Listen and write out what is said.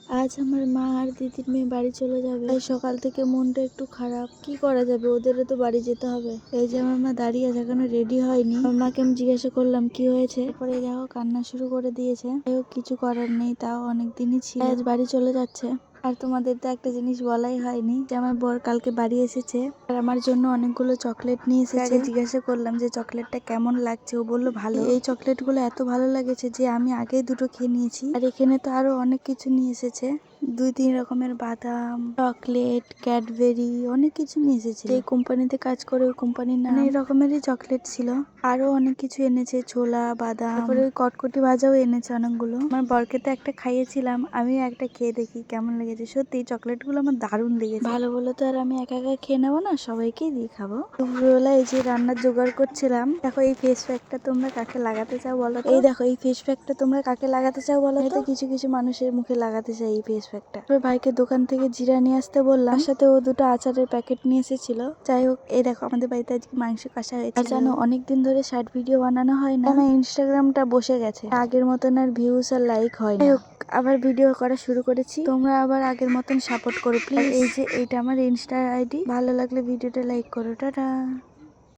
আজ আমার মা আর দিদির মেয়ে বাড়ি চলে যাবে, তাই সকাল থেকে মনটা একটু খারাপ। কি করা যাবে, ওদেরও তো বাড়ি যেতে হবে। এই যে আমার মা দাঁড়িয়ে আছে, এখনো রেডি হয়নি। আমার মাকে আমি জিজ্ঞাসা করলাম কি হয়েছে, তারপরে দেখো কান্না শুরু করে দিয়েছে। যাই হোক, কিছু করার নেই, তাও অনেক দিনই ছিল, আজ বাড়ি চলে যাচ্ছে। আর তোমাদের তো একটা জিনিস বলাই হয়নি যে আমার বর কালকে বাড়ি এসেছে আর আমার জন্য অনেকগুলো চকলেট নিয়ে এসেছে। আগে জিজ্ঞাসা করলাম যে চকলেটটা কেমন লাগছে, ও বললো ভালো। এই চকলেটগুলো এত ভালো লেগেছে যে আমি আগেই দুটো খেয়ে নিয়েছি। আর এখানে তো আরো অনেক কিছু নিয়ে এসেছে, 2-3 রকমের বাদাম, চকলেট, ক্যাডবেরি, অনেক কিছু নিয়ে এসেছে। এই কোম্পানিতে কাজ করে ওই কোম্পানির নাম। অনেক রকমেরই চকলেট ছিল, আরো অনেক কিছু এনেছে, ছোলা, বাদাম, তারপরে ওই কটকটি ভাজাও এনেছে অনেকগুলো। আমার বরকে তো একটা খাইয়েছিলাম, আমিও একটা খেয়ে দেখি কেমন লেগেছে। সত্যি চকলেট গুলো আমার দারুণ লেগেছে। ভালো বলে তো আর আমি একা একা খেয়ে নেবো না, সবাইকেই দিয়ে খাবো। দুপুরবেলা এই যে রান্নার জোগাড় করছিলাম। দেখো এই ফেস প্যাকটা তোমরা কাকে লাগাতে চাও বলো তো? এই দেখো এই ফেস প্যাকটা তোমরা কাকে লাগাতে চাও বলো তো? কিছু কিছু মানুষের মুখে লাগাতে চাই এই ফেস প্যাকটা। ভাইকে দোকান থেকে জিরা নিয়ে আসতে বললাম, তার সাথে ও দুটো আচারের প্যাকেট নিয়ে এসেছিল। যাই হোক, এই দেখো আমাদের বাড়িতে আজকে মাংস কষা হয়েছে। আর জানো, অনেকদিন ধরে শর্ট ভিডিও বানানো হয় না, আমার ইনস্টাগ্রামটা বসে গেছে, আগের মতন আর ভিউজ আর লাইক হয় না। আবার ভিডিও করা শুরু করেছি, তোমরা আবার আগের মতন সাপোর্ট করো প্লিজ। এই যে এইটা আমার ইনস্টা আইডি, ভালো লাগলে ভিডিওটা লাইক করো। টাটা।